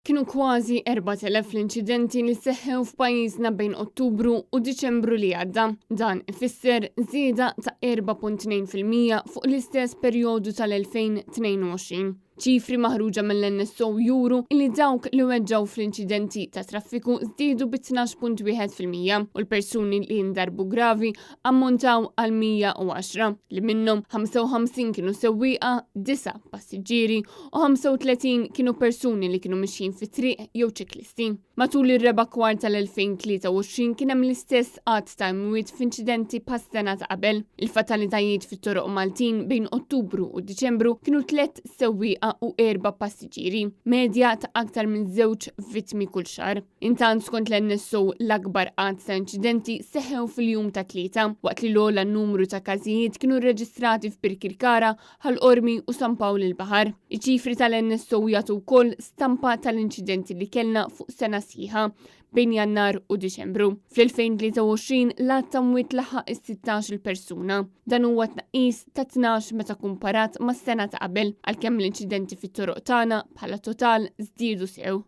Kienu kważi 4,000 l-inċidenti li seħħew f'pajjiżna bejn Ottubru u Diċembru li għadda. Dan ifisser żieda ta' 4.2% fuq l-istess perjodu tal-2022. ċifri maħruġa mill-NSO juru li dawk li weġġaw fl-inċidenti ta' traffiku żdiedu bi 12.1% u l-persuni li jindarbu gravi ammontaw għal 110 li minnhom 55 kienu sewwieqa, 9 passiġġieri u 35 kienu persuni li kienu mixjin fit-triq jew ċiklisti. Matul ir-reba' kwart tal-2023 kien hemm l-istess qatt ta' imwiet f'inċidenti pas-sena ta' qabel. Il-fatalitajiet fit-toroq Maltin bejn Ottubru u Diċembru kienu 3 sewwieqa u 4 passiġġieri, medja ta' aktar minn 2 vittmi kull xahar. Intant skont l-NSO l-akbar qatt ta' inċidenti seħħew fil-jum ta' tlieta, waqt li l-ogħla numru ta' każijiet kienu rreġistrati f'Birkirkara, Ħalqormi u San Pawl il-Baħar. Iċ-ċifri tal-NSO jagħtu wkoll stampa tal-inċidenti li kellna fuq sena sieħa bejn Jannar u Diċembru. Fl-2023 l-att ta' mwiet laħaq is-16 persuna. Dan huwa tnaqqis ta' 12 meta kumparat mas-sena ta' qabel, għalkemm l-inċidenti fit-toroq tagħna bħala total żdiedu sew.